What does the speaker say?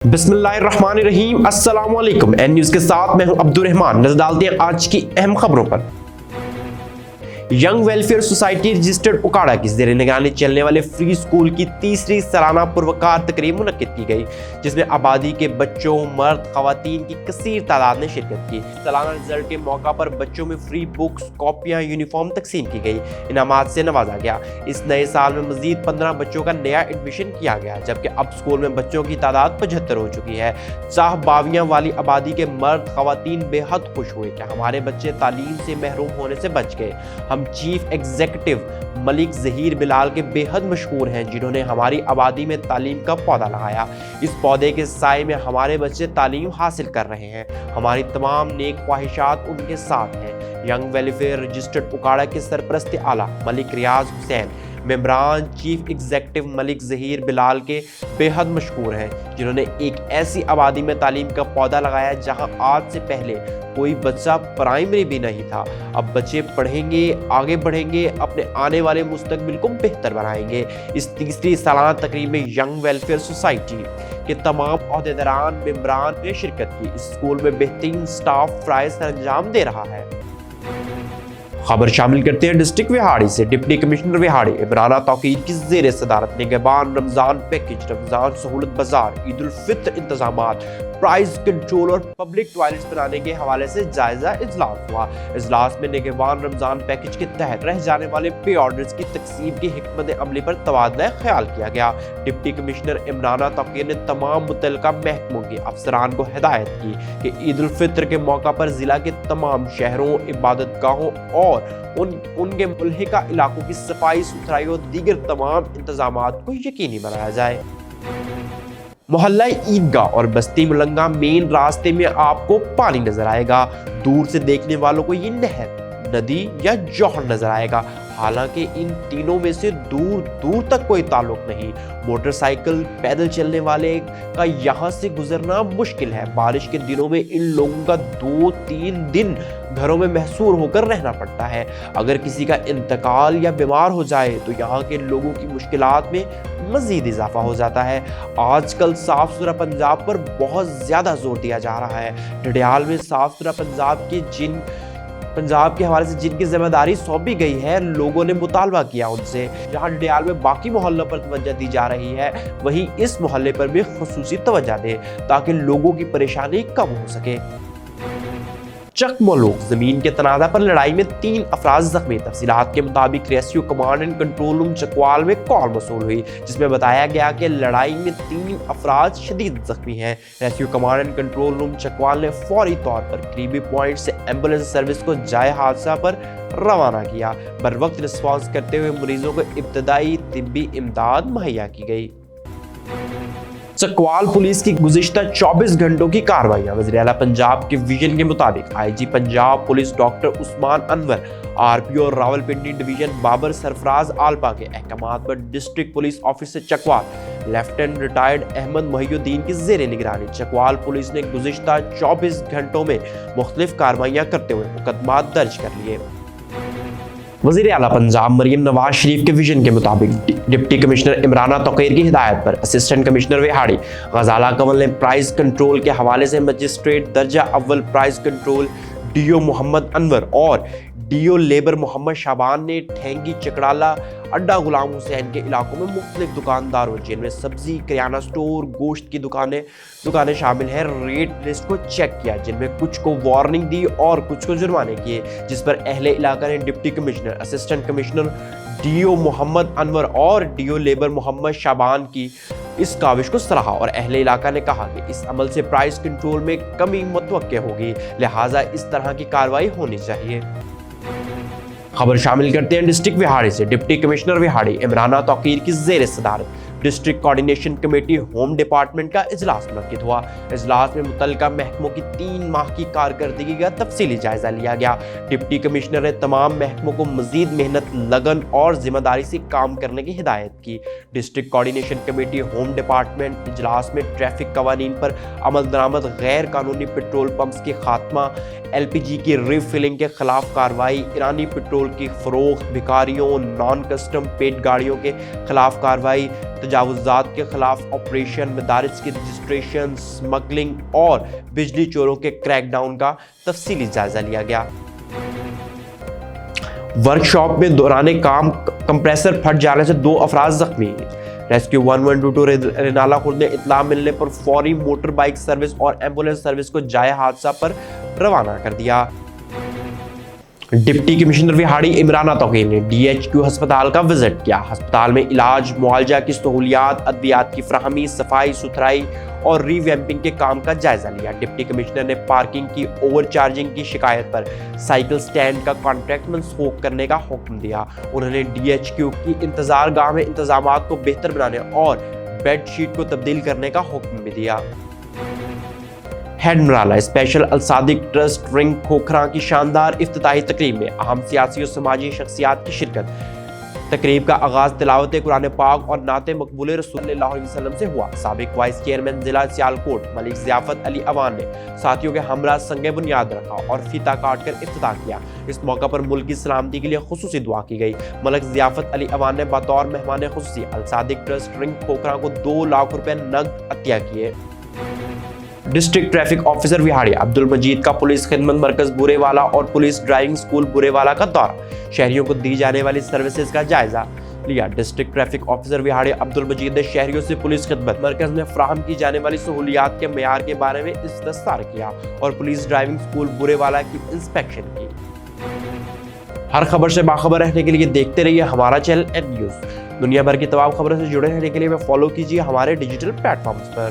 बिस्मिल्लाहिर्रहमानिर्रहीम। अस्सलाम वालेकुम। एन न्यूज़ के साथ मैं हूं अब्दुर्रहमान। नजर डालते हैं आज की अहम खबरों पर। यंग वेलफेयर सोसाइटी रजिस्टर्ड उकाड़ा की ज़ेर निगरानी चलने वाले फ्री स्कूल की तीसरी सालाना पुरवकार तकरीब मुनक्किद की गई, जिसमें आबादी के बच्चों, मर्द, खवातीन की कसीर तादाद ने शिरकत की। सालाना रिजल्ट के मौका पर बच्चों में फ्री बुक्स, कॉपियाँ, यूनिफॉर्म तकसीम की गई, इनामात से नवाजा गया। इस नए साल में मजीद 15 बच्चों का नया एडमिशन किया गया, जबकि अब स्कूल में बच्चों की तादाद 75 हो चुकी है। चाह बावियाँ वाली आबादी के मर्द, खवातीन बेहद खुश हुए कि हमारे बच्चे तालीम से महरूम होने से बच गए। हम चीफ एग्जीक्यूटिव मलिक ज़हीर बिलाल के बेहद मशहूर हैं, जिन्होंने हमारी आबादी में तालीम का पौधा लगाया। इस पौधे के साए में हमारे बच्चे तालीम हासिल कर रहे हैं। हमारी तमाम नेक ख्वाहिशात उनके साथ हैं। यंग वेलफेयर रजिस्टर्ड उकाड़ा के सरपरस्त आला मलिक रियाज हुसैन मेंबरान चीफ एग्जीक्यूटिव मलिक ज़हीर बिलाल के बेहद मशहूर हैं, जिन्होंने एक ऐसी आबादी में तालीम का पौधा लगाया जहां आज से पहले कोई बच्चा प्राइमरी भी नहीं था। अब बच्चे पढ़ेंगे, आगे बढ़ेंगे, अपने आने वाले मुस्तकबिल को बेहतर बनाएंगे। इस तीसरी सालाना तकरीब में यंग वेलफेयर सोसाइटी के तमाम ओहदेदारान मेंबरान ने शिरकत की। इस स्कूल में बेहतरीन स्टाफ फ्राइज सर अंजाम दे रहा है। खबर शामिल करते हैं डिस्ट्रिक्ट विहाड़ी से। डिप्टी कमिश्नर विहाड़ी इमराना तौकीर की ज़ेर सदारत निगहबान रमजान पैकेज, रमजान सहूलत बाजार, ईद उल फित्र इंतजामात, प्राइस कंट्रोल और पब्लिक टॉयलेट्स बनाने के हवाले से जायजा इजलास हुआ। इजलास में निगहबान रमजान पैकेज के तहत रह जाने वाले पे ऑर्डर्स की तकसीम की हिकमत अमली पर तबादला ख्याल किया गया। डिप्टी कमिश्नर इमराना तौकीर ने तमाम मुतल्लिका महकमों के अफसरान को हिदायत की कि ईद उल फित्र के मौका पर जिला के तमाम शहरों, इबादतगाहों और उनके मुल्हिका इलाकों की सफाई सुथराई और दीगर तमाम इंतजामात को यकीनी बनाया जाए। मोहल्ला ईदगाह और बस्ती मुलंगा मेन रास्ते में आपको पानी नजर आएगा। दूर से देखने वालों को ये नहर, नदी या जौहर नजर आएगा। हालांकि इन तीनों में से दूर दूर तक कोई ताल्लुक नहीं। मोटरसाइकिल, पैदल चलने वाले का यहाँ से गुजरना मुश्किल है। बारिश के दिनों में इन लोगों का 2-3 दिन घरों में महसूर होकर रहना पड़ता है। अगर किसी का इंतकाल या बीमार हो जाए तो यहाँ के लोगों की मुश्किलात में मजीद इजाफा हो जाता है। आजकल साफ सुथरा पंजाब पर बहुत ज़्यादा जोर दिया जा रहा है। डडियाल में साफ सुथरा पंजाब के हवाले से जिनकी जिम्मेदारी सौंपी गई है, लोगों ने मुतालबा किया उनसे। जहां डडियाल में बाकी मोहल्लों पर तवज्जो दी जा रही है, वहीं इस मोहल्ले पर भी खुसूसी तवज्जो दें ताकि लोगों की परेशानी कम हो सके। चकमोलोग जमीन के तनाज़ा पर लड़ाई में 3 अफराद जख्मी। तफसीलात के मुताबिक rescue command and control room Chakwal में कॉल मौसूल हुई, जिसमें बताया गया कि लड़ाई में 3 अफराद शदीद जख्मी हैं। Rescue command and control room Chakwal ने फौरी तौर पर करीबी पॉइंट से एम्बुलेंस सर्विस को जाए हादसा पर रवाना किया। बर वक्त रिस्पॉन्स करते हुए मरीजों को इब्तदाई तिब्बी इमदाद मुहैया की गई। चकवाल पुलिस की गुज़िश्ता 24 घंटों की कार्रवाइयां। वज़ीर आला पंजाब के विजन के मुताबिक IG Punjab police doctor Usman Anwar, RPO Rawalpindi division Babar Sarfraz आलपा के अहकामात पर district police officer Chakwal lieutenant retired Ahmad Mohiuddin की ज़ेर निगरानी चकवाल पुलिस ने गुज़िश्ता 24 घंटों में मुख्तलिफ कार्रवाइयां करते हुए मुकदमा दर्ज कर लिए। वज़ीर आला पंजाब मरियम नवाज शरीफ के विजन के मुताबिक डिप्टी कमिश्नर इमराना तौकीर की हिदायत पर असिस्टेंट कमिश्नर विहाड़ी गजाला कंवल ने प्राइस कंट्रोल के हवाले से मजिस्ट्रेट दर्जा अव्वल price control DO Mohammad Anwar और डीओ लेबर मोहम्मद शाबान ने ठेंगी, चकड़ाला, अड्डा गुलाम हुसैन के इलाकों में मुख्तलिफ दुकानदारों, जिनमें सब्जी, किराना स्टोर, गोश्त की दुकानें शामिल हैं, रेट लिस्ट को चेक किया, जिनमें कुछ को वार्निंग दी और कुछ को जुर्माने किए, जिस पर अहले इलाका ने deputy commissioner, assistant commissioner DO Mohammad Anwar और डीओ लेबर मोहम्मद शाबान की इस काविश को सराहा और अहले इलाका ने कहा कि इस अमल से प्राइस कंट्रोल में कमी मुतवक्के होगी, लिहाजा इस तरह की कार्रवाई होनी चाहिए। खबर शामिल करते हैं डिस्ट्रिक्ट विहाड़ी से। डिप्टी कमिश्नर विहाड़ी इमराना तौकीर की ज़ेर सदारत district coordination committee home department का इजलास मुनक्किद हुआ। इजलास में मुतल्लिका महकमों की 3 माह की कारकर्दगी का तफसीली जायजा लिया गया। डिप्टी कमिश्नर ने तमाम महकमों को मजीद मेहनत, लगन और जिम्मेदारी से काम करने की हिदायत की। District coordination committee home department इजलास में ट्रैफिक कवानीन पर अमल दरामद, गैर कानूनी पेट्रोल पंप्स की खात्मा, LPG की रिफिलिंग के खिलाफ कार्रवाई, ईरानी पेट्रोल की फरोख्त, भिखारियों, नॉन कस्टम पेट गाड़ियों के खिलाफ कार्रवाई, تجاوزات کے خلاف آپریشن، مدارس کی رجسٹریشن، اسمگلنگ اور بجلی چوروں کے کریک ڈاؤن کا تفصیلی جائزہ لیا گیا۔ ورک شاپ میں دوران کام کمپریسر پھٹ جانے سے 2 افراد زخمی۔ ریسکیو 1122 رینالہ خورد نے اطلاع ملنے پر فوری موٹر بائک سروس اور ایمبولینس سروس کو جائے حادثہ پر روانہ کر دیا۔ ڈپٹی کمشنر وہاڑی عمرانہ توقیر نے DHQ ہسپتال کا وزٹ کیا۔ ہسپتال میں علاج، معالجہ کی سہولیات، ادویات کی فراہمی، صفائی ستھرائی اور ری ویمپنگ کے کام کا جائزہ لیا۔ ڈپٹی کمشنر نے پارکنگ کی اوور چارجنگ کی شکایت پر سائیکل سٹینڈ کا کانٹریکٹ منسوخ کرنے کا حکم دیا۔ انہوں نے DHQ کی انتظار گاہ میں انتظامات کو بہتر بنانے اور بیڈ شیٹ کو تبدیل کرنے کا حکم بھی دیا۔ ہیڈ مرالہ اسپیشل الصادق ٹرسٹ رنگ کھوکھرا کی شاندار افتتاحی تقریب میں اہم سیاسی اور سماجی شخصیات کی شرکت۔ تقریب کا آغاز تلاوت قرآن پاک اور نعت مقبول رسول اللہ علیہ وسلم سے ہوا۔ سابق وائس چیئرمین ضلع سیالکوٹ ملک ضیافت علی اوان نے ساتھیوں کے ہمراہ سنگ بنیاد رکھا اور فیتہ کاٹ کر افتتاح کیا۔ اس موقع پر ملک کی سلامتی کے لیے خصوصی دعا کی گئی۔ ملک ضیافت علی اوان نے بطور مہمان خصوصی الصادق ٹرسٹ رنگ کھوکھرا کو 2 لاکھ روپے نقد عطیہ کیے۔ District traffic officer Vehari Abdul Majeed کا پولیس خدمت مرکز بورے والا اور پولیس ڈرائیونگ سکول بورے والا کا دورہ، شہریوں کو دی جانے والی سروسز کا جائزہ لیا۔ District traffic officer Vehari Abdul Majeed نے شہریوں سے پولیس خدمت مرکز میں فراہم کی جانے والی سہولیات کے معیار کے بارے میں استفسار کیا اور پولیس ڈرائیونگ سکول بورے والا کی انسپیکشن کی۔ ہر خبر سے باخبر رہنے کے لیے دیکھتے رہیے ہمارا چینل N News۔ دنیا بھر کی تمام خبروں سے جڑے رہنے کے لیے فالو کیجیے ہمارے ڈیجیٹل پلیٹ فارمز پر۔